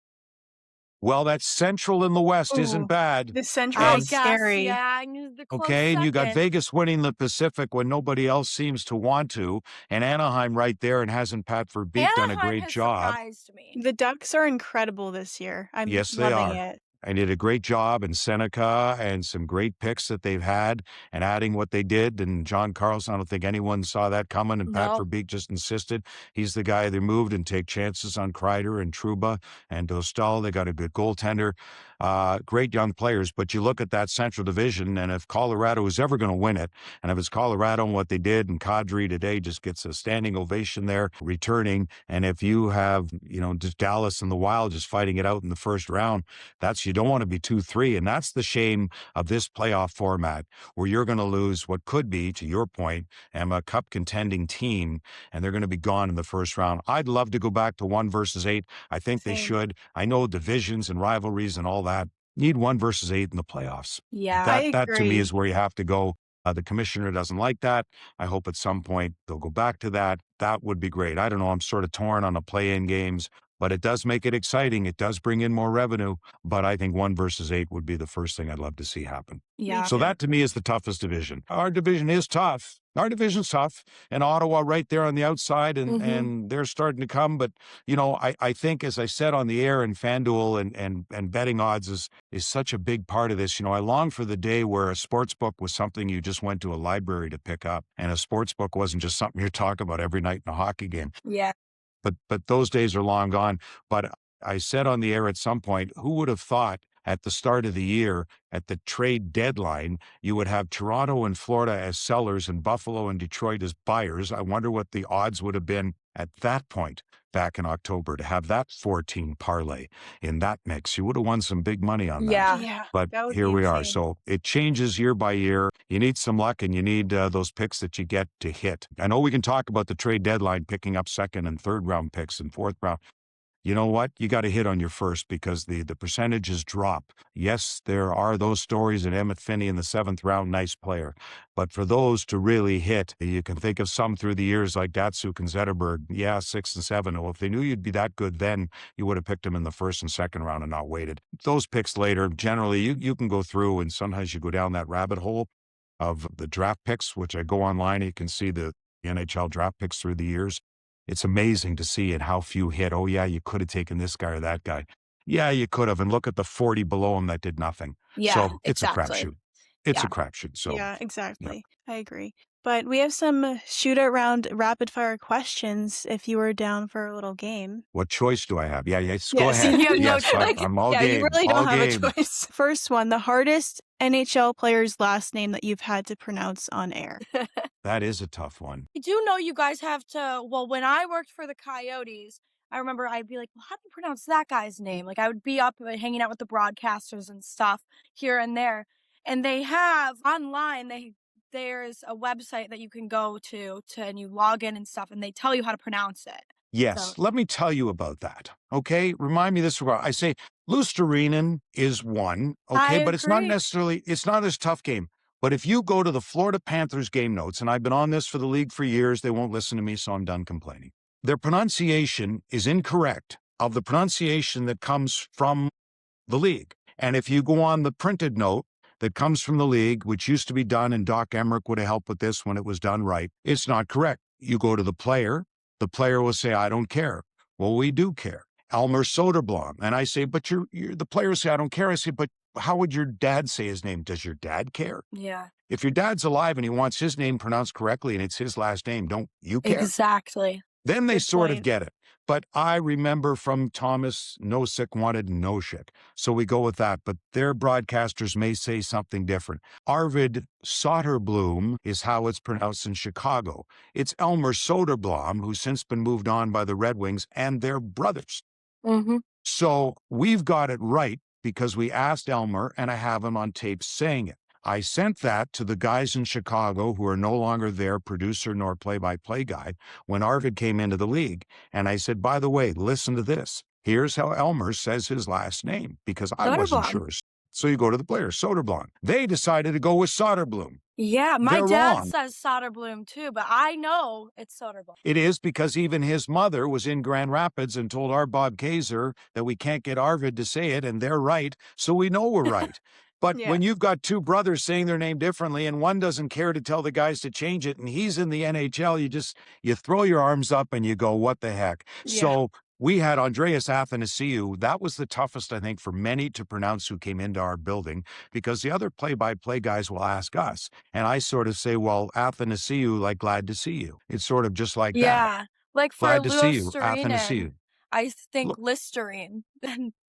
Well, that Central in the West isn't Ooh, bad. The Central I is guess, scary. yeah, the close Okay, and you got second. Vegas winning the Pacific when nobody else seems to want to, and Anaheim right there, and hasn't Pat Verbeek done a Anaheim great has job? surprised me. The Ducks are incredible this year. I'm Yes, they loving are. it. And did a great job in Seneca and some great picks that they've had and adding what they did. And John Carlson, I don't think anyone saw that coming. And Pat No. Verbeek just insisted he's the guy they moved and take chances on Kreider and Trouba and Dostal. They got a good goaltender. Great young players. But you look at that Central Division, and if Colorado is ever going to win it, and if it's Colorado and what they did, and Kadri today just gets a standing ovation there returning, and if you have, just Dallas and the Wild just fighting it out in the first round, you don't want to be 2-3. And that's the shame of this playoff format, where you're going to lose what could be, to your point, a cup contending team, and they're going to be gone in the first round. I'd love to go back to 1 versus 8. I think they Same. should. I know divisions and rivalries and all that. Need 1 versus 8 in the playoffs. Yeah. I That to me agree. is where you have to go. The commissioner doesn't like that. I hope at some point they'll go back to that. That would be great. I don't know. I'm sort of torn on the play-in games, but it does make it exciting. It does bring in more revenue. But I think 1 versus 8 would be the first thing I'd love to see happen. Yeah. So that to me is the toughest division. Our division is tough. Our division's tough. And Ottawa right there on the outside, and they're starting to come. But, I think, as I said on the air, and FanDuel and betting odds is such a big part of this. I long for the day where a sports book was something you just went to a library to pick up, and a sports book wasn't just something you're talking about every night in a hockey game. Yeah. But those days are long gone. But I said on the air at some point, who would have thought at the start of the year, at the trade deadline, you would have Toronto and Florida as sellers and Buffalo and Detroit as buyers? I wonder what the odds would have been at that point back in October to have that 14 parlay in that mix. You would have won some big money on that. Yeah. Yeah. But That would here be we are. insane. So it changes year by year. You need some luck, and you need those picks that you get to hit. I know we can talk about the trade deadline, picking up second and third round picks and fourth round. You know what? You got to hit on your first, because the percentages drop. Yes, there are those stories, and Emmett Finney in the 7th round, nice player. But for those to really hit, you can think of some through the years like Datsuk and Zetterberg. Yeah, 6 and 7. Well, if they knew you'd be that good then, you would have picked them in the 1st and 2nd round and not waited. Those picks later, generally, you can go through, and sometimes you go down that rabbit hole of the draft picks, which I go online, you can see the NHL draft picks through the years. It's amazing to see it, how few hit. Oh, yeah, you could have taken this guy or that guy. Yeah, you could have. And look at the 40 below him that did nothing. Yeah. So it's exactly. a crapshoot. It's Yeah. a crapshoot. So Yeah, exactly. I agree. But we have some shootout round rapid fire questions if you were down for a little game. what choice do I have? Yes, go Yeah, ahead. so you have no Yes, choice. I'm all Yeah, game. you really all don't have game. a choice. First one, the hardest NHL player's last name that you've had to pronounce on air. That is a tough one. I do know you guys have to. Well, when I worked for the Coyotes, I remember I'd be like, well, how do you pronounce that guy's name? Like, I would be up hanging out with the broadcasters and stuff here and there. And they have online, there's a website that you can go to and you log in and stuff, and they tell you how to pronounce it. Yes, So- let me tell you about that. Okay, remind me this. I say Lusterinen is one, I okay, but it's not agree. it's not as tough game. But if you go to the Florida Panthers game notes, and I've been on this for the league for years, they won't listen to me, so I'm done complaining. Their pronunciation is incorrect of the pronunciation that comes from the league. And if you go on the printed note that comes from the league, which used to be done, and Doc Emmerich would have helped with this when it was done right, it's not correct. You go to the player will say, I don't care. Well, we do care. Elmer Soderblom. And I say, but the players say, I don't care. I say, but how would your dad say his name? Does your dad care? Yeah. If your dad's alive and he wants his name pronounced correctly and it's his last name, don't you care? Exactly. Then they Good sort of point. get it. But I remember from Thomas, Nosek wanted Noshik. So we go with that. But their broadcasters may say something different. Arvid Soderblom is how it's pronounced in Chicago. It's Elmer Soderblom, who's since been moved on by the Red Wings, and their brothers. Mm-hmm. So we've got it right because we asked Elmer, and I have him on tape saying it. I sent that to the guys in Chicago who are no longer their producer nor play-by-play guy when Arvid came into the league. And I said, by the way, listen to this. Here's how Elmer says his last name, because I wasn't Soderblom. sure. So you go to the player, Soderblom. They decided to go with Soderblom. Yeah, my They're dad wrong. says Soderblom too, but I know it's Soderblom. It is because even his mother was in Grand Rapids and told our Bob Kaiser that we can't get Arvid to say it, and they're right, so we know we're right. But Yeah. when you've got two brothers saying their name differently and one doesn't care to tell the guys to change it and he's in the NHL, you throw your arms up and you go, what the heck? Yeah. So we had Andreas Athanasiou. That was the toughest, I think, for many to pronounce who came into our building because the other play-by-play guys will ask us. And I sort of say, well, Athanasiou, like, glad to see you. It's sort of just like that. Yeah, like for Glad to see you, Lusterinen, Athanasiou. I think Look- Listerine.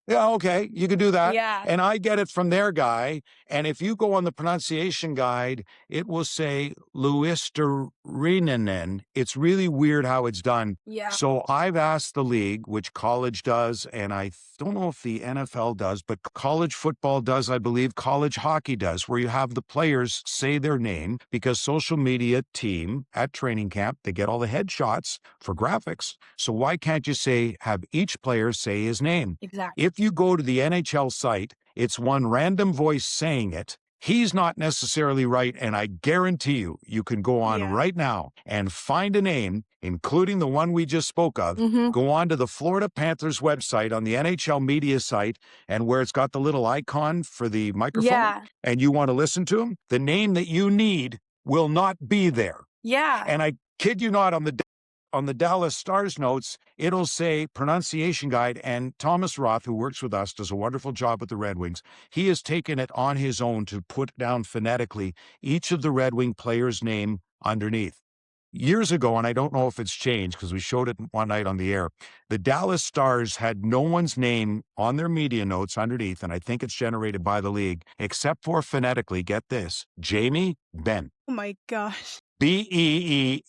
Yeah, okay, you can do that. Yeah. And I get it from their guy. And if you go on the pronunciation guide, it will say Luisterinen. It's really weird how it's done. Yeah. So I've asked the league, which college does, and I don't know if the NFL does, but college football does, I believe college hockey does, where you have the players say their name because social media team at training camp, they get all the headshots for graphics. So why can't you have each player say his name? Exactly. If you go to the NHL site, it's one random voice saying it. He's not necessarily right, and I guarantee you can go on Yeah. right now and find a name, including the one we just spoke of. Mhm. Go on to the Florida Panthers website on the NHL media site, and where it's got the little icon for the microphone, Yeah. and you want to listen to him, the name that you need will not be there. Yeah. And I kid you not, on the Dallas Stars notes, it'll say pronunciation guide, and Thomas Roth, who works with us, does a wonderful job with the Red Wings. He has taken it on his own to put down phonetically each of the Red Wing players' name underneath. Years ago, and I don't know if it's changed because we showed it one night on the air, the Dallas Stars had no one's name on their media notes underneath, and I think it's generated by the league, except for phonetically, get this, Jamie Benn. Oh my gosh. Bee-HN.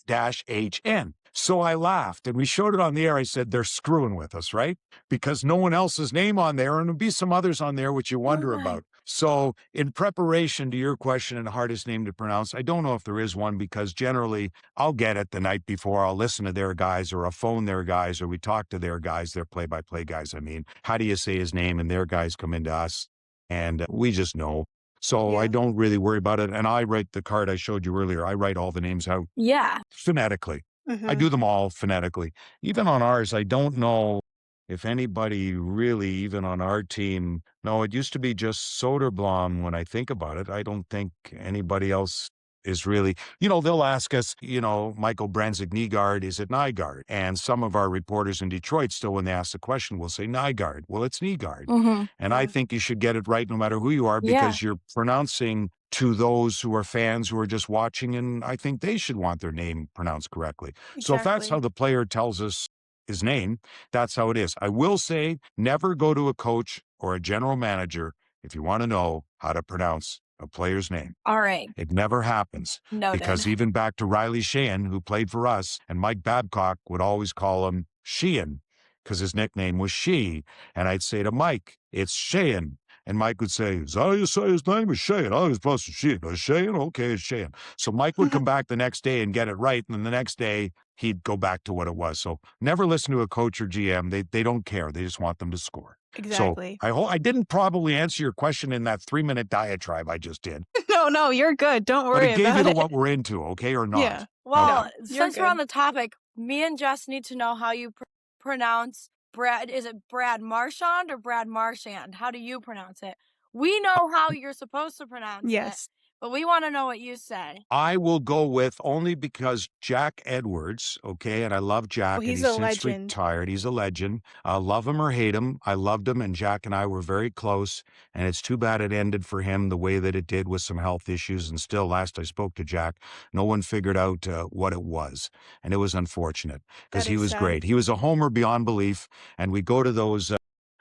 So I laughed and we showed it on the air. I said, they're screwing with us, right? Because no one else's name on there, and there'll be some others on there which you wonder Right. about. So in preparation to your question and hardest name to pronounce, I don't know if there is one because generally I'll get it the night before. I'll listen to their guys or I'll phone their guys or we talk to their guys, their play-by-play guys. I mean, how do you say his name? And their guys come into us and we just know. So I Yeah. don't really worry about it. And I write the card I showed you earlier. I write all the names out Yeah. phonetically. I Mhm. do them all phonetically. Even on ours, I don't know if anybody really, even on our team, no, it used to be just Soderblom when I think about it. I don't think anybody else is really, they'll ask us, Michael Branzig Nygaard, is it Nygaard? And some of our reporters in Detroit still, when they ask the question, will say Nygaard. Well, it's Nygaard. Mm-hmm. And I Yeah. think you should get it right no matter who you are Yeah. because you're pronouncing to those who are fans who are just watching, and I think they should want their name pronounced correctly. So if that's how Exactly. the player tells us his name, that's how it is. I will say, never go to a coach or a general manager if you want to know how to pronounce a player's name. All right. It never happens. Noted. Because even back to Riley Sheehan, who played for us, and Mike Babcock would always call him Sheehan because his nickname was She. And I'd say to Mike, it's Sheehan. And Mike would say, is that how you say his name? Is Sheehan. I always supposed to Sheehan. Is Sheehan? Okay, it's Sheehan. So Mike would come back the next day and get it right. And then the next day, he'd go back to what it was. So never listen to a coach or GM. They don't care. They just want them to score. Exactly. So I didn't probably answer your question in that 3-minute diatribe I just did, No, you're good. Don't but worry it gave about you to it. what we're into, okay, or not? Yeah. Well, No, you're since we're on good. the topic, me and Jess need to know how you pronounce Brad. Is it Brad Marchand or Brad Marchand? How do you pronounce it? We know how you're supposed to pronounce it, Yes. but we want to know what you say. I will go with only because Jack Edwards, okay, and I love Jack, Well, and he's he's a since legend. retired. He's a legend. Love him or hate him, I loved him, and Jack and I were very close. And it's too bad it ended for him the way that it did with some health issues. And still, last I spoke to Jack, no one figured out what it was, and it was unfortunate because That he is was sad. great. He was a homer beyond belief, and we go to those.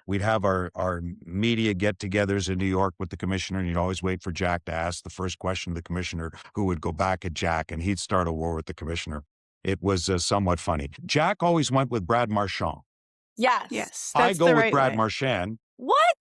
We'd have our media get-togethers in New York with the commissioner, and you'd always wait for Jack to ask the first question to the commissioner, who would go back at Jack, and he'd start a war with the commissioner. It was somewhat funny. Jack always went with Brad Marchand. Yes. Yes, I that's go the with right Brad way. Marchand. What?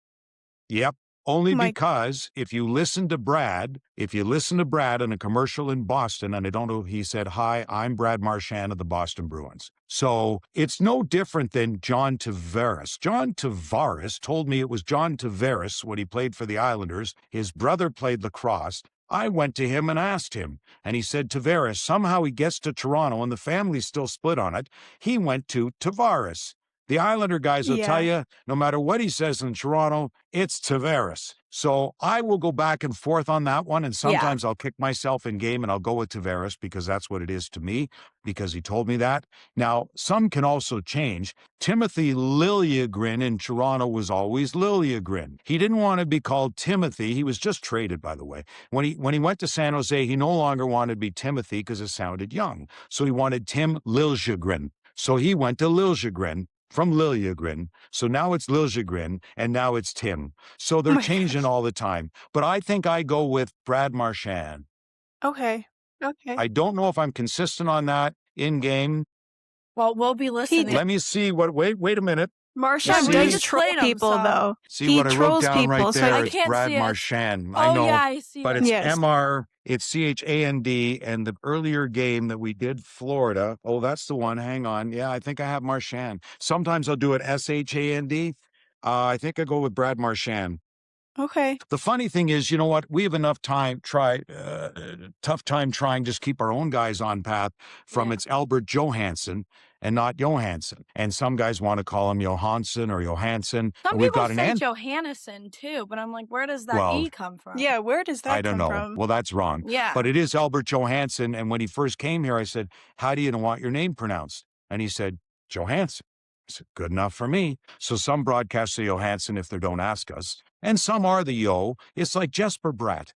Yep. Only My- because if you listen to Brad in a commercial in Boston, and I don't know, he said, "Hi, I'm Brad Marchand of the Boston Bruins." So it's no different than John Tavares. John Tavares told me it was John Tavares when he played for the Islanders. His brother played lacrosse. I went to him and asked him, and he said Tavares. Somehow he gets to Toronto, and the family's still split on it. He went to Tavares. The Islander guys will tell you, no matter what he says in Toronto, it's Tavares. So I will go back and forth on that one, and sometimes I'll kick myself in game and I'll go with Tavares because that's what it is to me, because he told me that. Now, some can also change. Timothy Liljegren in Toronto was always Liljegren. He didn't want to be called Timothy. He was just traded, by the way. When he went to San Jose, he no longer wanted to be Timothy because it sounded young. So he wanted Tim Liljegren. So he went to Liljegren from Liljegren. So now it's Liljegren, and now it's Tim. So they're my changing all the time. But I think I go with Brad Marchand. Okay. I don't know if I'm consistent on that in game. Well, we'll be listening. Let me see what. Wait a minute. Marchand see- does just troll played him, people, so- though. See He what I wrote trolls down right people, so there? I It's can't Brad see it. Marchand. Oh, I know. yeah, I see But it. it's Yes. MR, it's CHAND, and the earlier game that we did, Florida. Oh, that's the one. Hang on. Yeah, I think I have Marchand. Sometimes I'll do it SHAND. I think I go with Brad Marchand. Okay. The funny thing is, you know what? We have enough time, tough time trying just keep our own guys on path from Yeah. it's Albert Johansson and not Johansson. And some guys want to call him Johansson or Johansson. Some and we've people got an say an- Johannesson too, but I'm like, where does that Well, E come from? Yeah, where does that I don't come know. from? Well, that's wrong. Yeah. But it is Albert Johansson. And when he first came here, I said, "How do you want your name pronounced?" And he said, "Johansson." I said, "Good enough for me." So some broadcast say Johansson if they don't ask us. And some are the Yo. It's like Jesper Bratt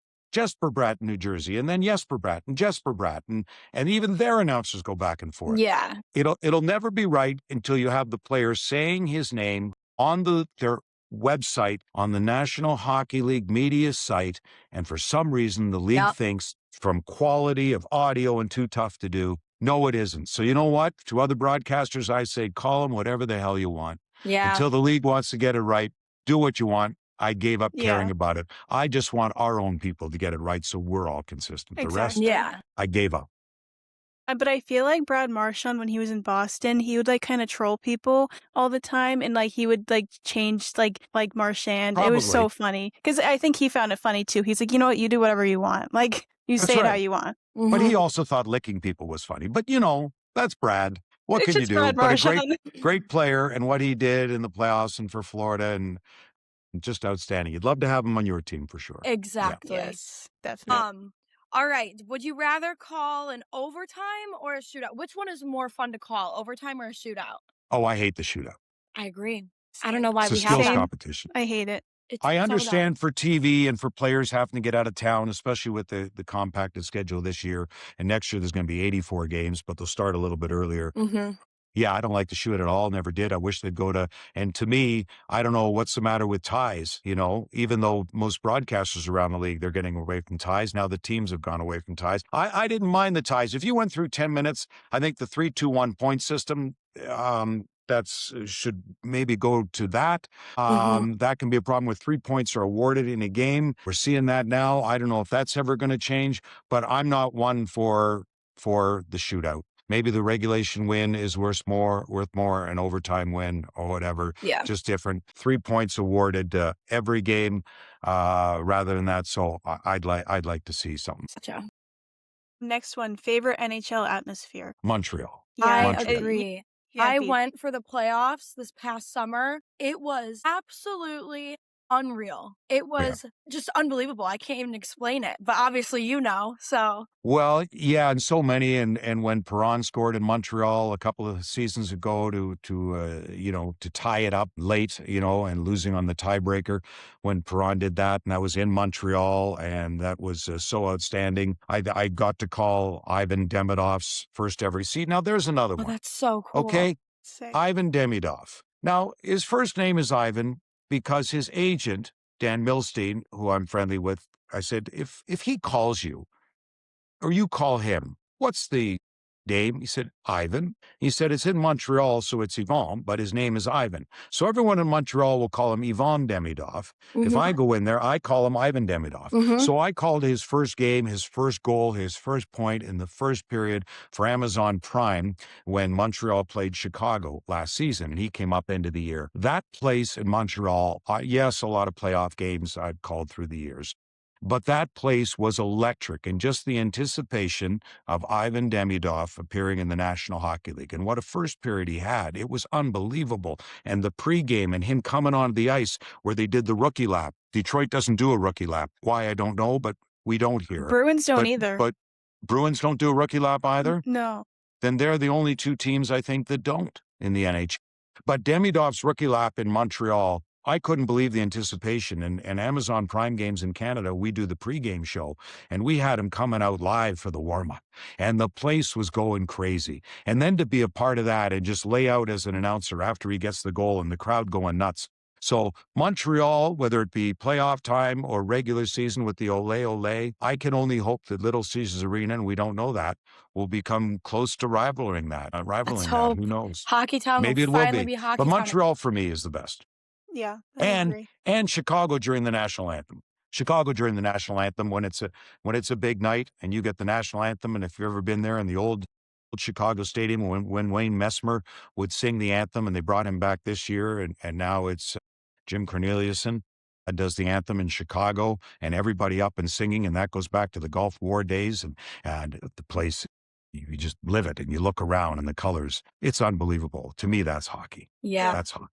in New Jersey, and then Jesper Bratt and Jesper Bratt. And even their announcers go back and forth. Yeah. It'll never be right until you have the player saying his name on their website, on the National Hockey League media site, and for some reason the league Yep. thinks from quality of audio and too tough to do. No, it isn't. So you know what? To other broadcasters, I say call them whatever the hell you want. Yeah. Until the league wants to get it right, do what you want. I gave up caring Yeah. about it. I just want our own people to get it right so we're all consistent. The rest, Exactly. Yeah. I gave up. But I feel like Brad Marchand, when he was in Boston, he would like kind of troll people all the time, and like he would like change like Marchand. It was so Probably. funny because I think he found it funny too. He's like, you know what, you do whatever you want. Like you That's say it how right. you want. But Mhm. he also thought licking people was funny. But you know, that's Brad. What It's can you just do? Brad But a Marchand. great player, and what he did in the playoffs and for Florida, and just outstanding. You'd love to have him on your team for sure. Exactly. Yes, definitely. All right. Would you rather call an overtime or a shootout? Which one is more fun to call, overtime or a shootout? Oh, I hate the shootout. I agree. I don't know why It's a we have skills that. Same. competition. I hate it. It's I so dumb. understand for TV and for players having to get out of town, especially with the compacted schedule this year. And next year there's going to be 84 games, but they'll start a little bit earlier. Mhm. Yeah, I don't like to shoot at all. Never did. I wish they'd go to, and to me, I don't know what's the matter with ties, even though most broadcasters around the league, they're getting away from ties. Now the teams have gone away from ties. I didn't mind the ties. If you went through 10 minutes, I think the 3-2-1 point system, should maybe go to that. That can be a problem with 3 points are awarded in a game. We're seeing that now. I don't know if that's ever going to change, but I'm not one for the shootout. maybe the regulation win is worth more, an overtime win or whatever. Yeah. Just different. 3 points awarded every game rather than that. So I'd like to see something. Gotcha. Next one, favorite NHL atmosphere. Montreal. I Montreal. agree. Yeah, I beat- went for the playoffs this past summer. It was absolutely unreal. It was just unbelievable. I can't even explain it, but obviously you know, so. Well, yeah, and so many, and when Perron scored in Montreal a couple of seasons ago to tie it up late, and losing on the tiebreaker, when Perron did that, and that was in Montreal, and that was so outstanding. I got to call Ivan Demidov's first ever. See, now there's another Oh, one. that's so cool. Okay, Sick. Ivan Demidov. Now his first name is Ivan because his agent Dan Milstein, who I'm friendly with, I said, if he calls you, or you call him, what's the name? He said, Ivan. He said, it's in Montreal, so it's Yvon, but his name is Ivan. So everyone in Montreal will call him Yvon Demidov. If I go in there, I call him Ivan Demidov. Mhm. So I called his first game, his first goal, his first point in the first period for Amazon Prime when Montreal played Chicago last season, and he came up into the year. That place in Montreal, yes, a lot of playoff games I've called through the years. But that place was electric, and just the anticipation of Ivan Demidov appearing in the National Hockey League. And what a first period he had. It was unbelievable. And the pregame and him coming onto the ice where they did the rookie lap. Detroit doesn't do a rookie lap. Why, I don't know, but we don't here. Bruins don't but, either. But Bruins don't do a rookie lap either? No. Then they're the only two teams, I think, that don't in the NHL. But Demidov's rookie lap in Montreal, I couldn't believe the anticipation. And Amazon Prime Games in Canada, we do the pregame show, and we had him coming out live for the warm-up. And the place was going crazy. And then to be a part of that and just lay out as an announcer after he gets the goal and the crowd going nuts. So Montreal, whether it be playoff time or regular season with the Ole Ole, I can only hope that Little Caesars Arena, and we don't know that, will become close to rivaling that. Let's hope. Who knows? Hockey Town Maybe it will will finally be. be Hockey But Town. Montreal for me is the best. Yeah, I agree. And Chicago during the national anthem. Chicago during the national anthem when it's a big night and you get the national anthem. And if you've ever been there in the old Chicago Stadium when Wayne Messmer would sing the anthem, and they brought him back this year, and now it's Jim Corneliuson does the anthem in Chicago, and everybody up and singing, and that goes back to the Gulf War days, and the place. You just live it, and you look around, and the colors. It's unbelievable. To me, that's hockey. Yeah. That's hockey.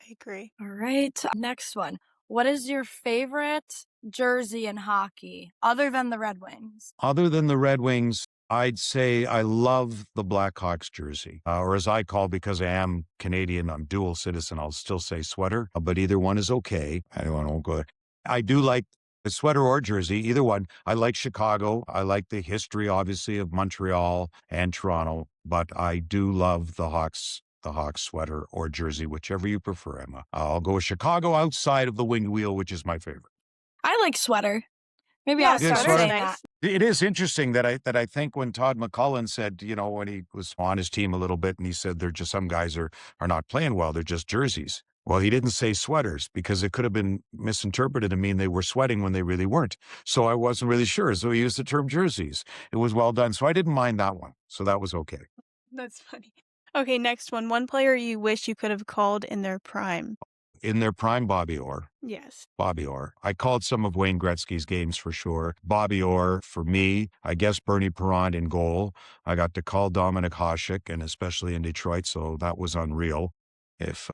I agree. All right. Next one. What is your favorite jersey in hockey other than the Red Wings? Other than the Red Wings, I'd say I love the Blackhawks jersey, or as I call, because I am Canadian, I'm dual citizen, I'll still say sweater, but either one is okay. I do like the sweater or jersey, either one. I like Chicago. I like the history, obviously, of Montreal and Toronto, but I do love the Hawks sweater or jersey, whichever you prefer, Emma. I'll go with Chicago outside of the winged wheel, which is my favorite. I like sweater. Maybe Yeah, I'll start sweater. saying Nice. that. It is interesting that I think when Todd McCullough said, when he was on his team a little bit, and he said they're just, some guys are not playing well, they're just jerseys. Well, he didn't say sweaters because it could have been misinterpreted to mean they were sweating when they really weren't. So I wasn't really sure. So he used the term jerseys. It was well done. So I didn't mind that one. So that was okay. That's funny. Okay, next one. One player you wish you could have called in their prime. In their prime, Bobby Orr. Yes. Bobby Orr. I called some of Wayne Gretzky's games for sure. Bobby Orr, for me, I guess Bernie Perron in goal. I got to call Dominic Hasek, and especially in Detroit, so that was unreal. If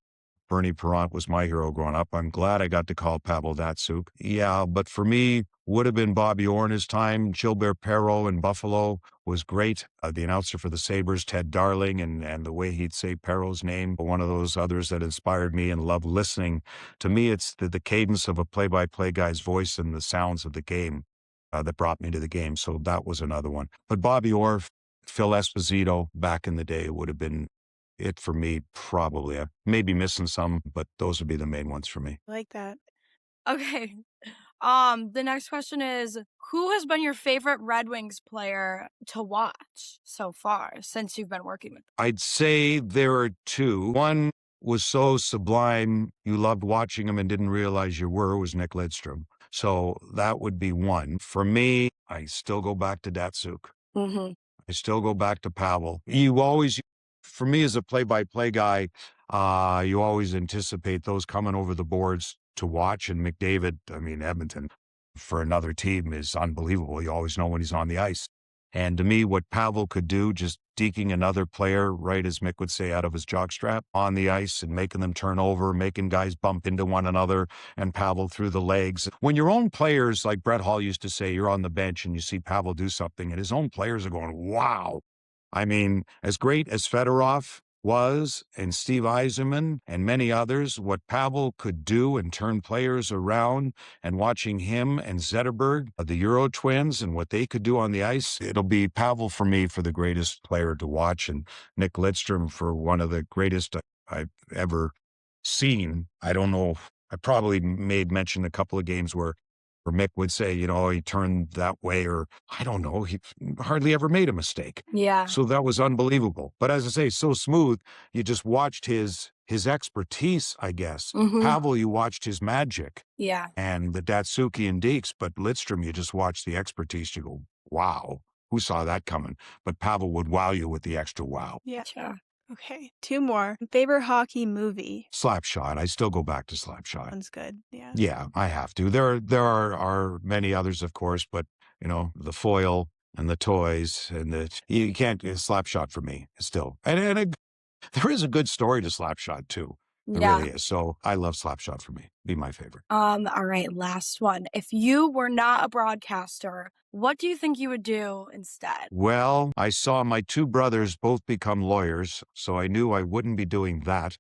Bernie Perron was my hero growing up, I'm glad I got to call Pavel Datsyuk. Yeah, but for me, would have been Bobby Orr in his time. Gilbert Perreault in Buffalo was great. The announcer for the Sabres, Ted Darling, and the way he'd say Perreault's name, one of those others that inspired me and loved listening. To me, it's the cadence of a play-by-play guy's voice and the sounds of the game that brought me to the game. So that was another one. But Bobby Orr, Phil Esposito back in the day would have been it for me, probably. I may be missing some, but those would be the main ones for me. I like that. Okay. The next question is, who has been your favorite Red Wings player to watch so far since you've been working with them? I'd say there are two. One was so sublime, you loved watching him and didn't realize you were, was Nick Lidstrom. So that would be one. For me, I still go back to Datsyuk. Mm-hmm. I still go back to Pavel. For me as a play-by-play guy, you always anticipate those coming over the boards to watch. And McDavid, I mean, Edmonton for another team is unbelievable. You always know when he's on the ice. And to me, what Pavel could do, just deking another player, right, as Mick would say, out of his jockstrap on the ice and making them turn over, making guys bump into one another, and Pavel through the legs. When your own players, like Brett Hall used to say, you're on the bench and you see Pavel do something, and his own players are going, wow. I mean, as great as Fedorov was, and Steve Yzerman, and many others, what Pavel could do and turn players around, and watching him and Zetterberg, the Euro twins, and what they could do on the ice, it'll be Pavel for me for the greatest player to watch, and Nick Lidstrom for one of the greatest I've ever seen. I don't know. I probably made mention a couple of games where Mick would say, you know, he turned that way, or I don't know, he hardly ever made a mistake. Yeah. So that was unbelievable. But as I say, so smooth, you just watched his expertise, I guess. Pavel, you watched his magic. Yeah. And the Datsuki and Deeks, but Lidstrom, you just watched the expertise. You go, wow, who saw that coming? But Pavel would wow you with the extra wow. Yeah. Gotcha. Okay, 2 more. Favorite hockey movie? Slapshot. I still go back to Slapshot. One's good. Yeah. Yeah, I have to. There are many others, of course, but you know, the foil and the toys and you can't Slapshot for me still. And there is a good story to Slapshot too. There Yeah. really is. So I love Slapshot for me. Be my favorite. All right, last one. If you were not a broadcaster, what do you think you would do instead? Well, I saw my 2 brothers both become lawyers, so I knew I wouldn't be doing that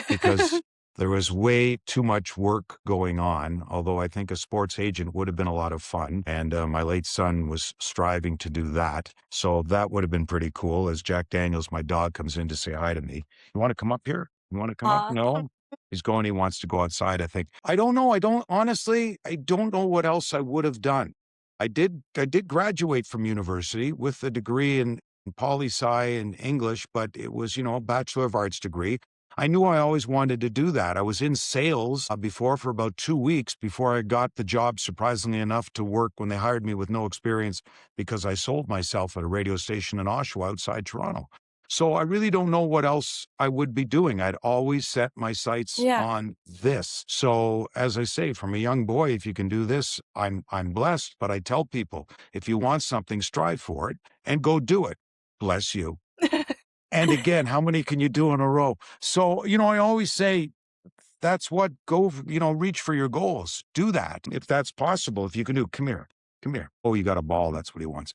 because there was way too much work going on, although I think a sports agent would have been a lot of fun. And my late son was striving to do that. So that would have been pretty cool as Jack Daniels, my dog, comes in to say hi to me. You want to come up here? You want to come up? No? He's going, he wants to go outside, I think. I don't know. Honestly, I don't know what else I would have done. I did graduate from university with a degree in poli-sci and English, but it was, you know, a Bachelor of Arts degree. I knew I always wanted to do that. I was in sales before for about 2 weeks before I got the job, surprisingly enough, to work when they hired me with no experience because I sold myself at a radio station in Oshawa outside Toronto. So I really don't know what else I would be doing. I'd always set my sights on this. So as I say, from a young boy, if you can do this, I'm blessed. But I tell people, if you want something, strive for it and go do it. Bless you. And again, how many can you do in a row? So, you know, I always say, that's what reach for your goals. Do that. If that's possible, if you can do, come here. Oh, you got a ball. That's what he wants.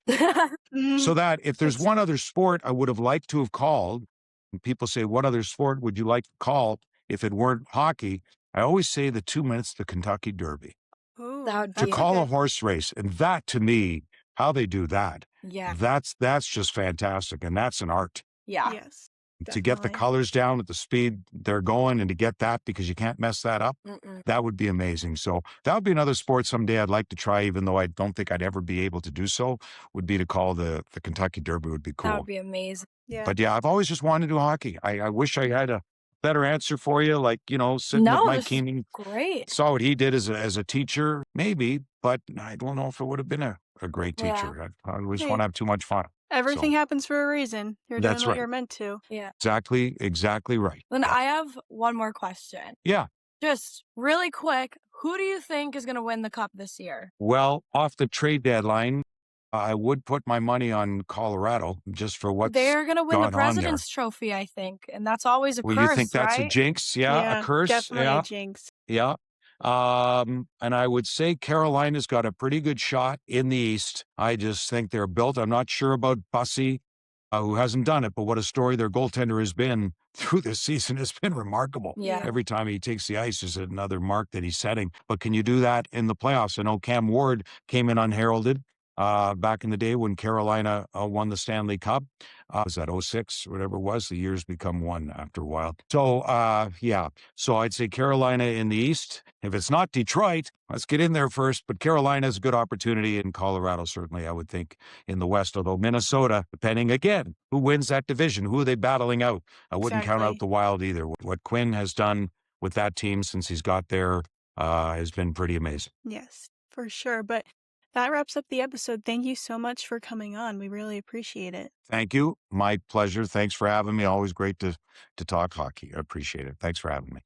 So that if there's one other sport I would have liked to have called, and people say, what other sport would you like to call if it weren't hockey? I always say the 2 minutes, the Kentucky Derby. Ooh, To call a horse race. And that to me, how they do that, that's just fantastic. And that's an art. Yeah. Yes. To get the colors down at the speed they're going and to get that because you can't mess that up, that would be amazing. So that would be another sport someday I'd like to try, even though I don't think I'd ever be able to do so, would be to call the Kentucky Derby would be cool. That would be amazing. Yeah. But yeah, I've always just wanted to do hockey. I wish I had a better answer for you, like, you know, sitting with Mike Keenan. Great. Saw what he did as a teacher, maybe, but I don't know if it would have been a great teacher. I always want to have too much fun. Everything happens for a reason. You're doing That's what right. you're meant to. Yeah. Exactly right. Then I have one more question. Yeah. Just really quick, who do you think is going to win the cup this year? Well, off the trade deadline, I would put my money on Colorado just for what's They're going to win the gone on there. President's Trophy, I think. And that's always a Well, curse, you think that's a right? jinx? Yeah, a curse? Definitely Yeah. a jinx. Yeah. And I would say Carolina's got a pretty good shot in the East. I just think they're built. I'm not sure about Bussy, who hasn't done it, but what a story their goaltender has been through this season has been remarkable. Yeah. Every time he takes the ice is another mark that he's setting. But can you do that in the playoffs? I know Cam Ward came in unheralded back in the day when Carolina won the Stanley Cup. Was that 06, whatever it was? The years become one after a while. So, yeah. So I'd say Carolina in the East. If it's not Detroit, let's get in there first. But Carolina is a good opportunity, and Colorado certainly, I would think, in the West. Although Minnesota, depending again, who wins that division? Who are they battling out? I wouldn't count out the Wild either. What Quinn has done with that team since he's got there has been pretty amazing. Yes, for sure. But That wraps up the episode. Thank you so much for coming on. We really appreciate it. Thank you. My pleasure. Thanks for having me. Always great to talk hockey. I appreciate it. Thanks for having me.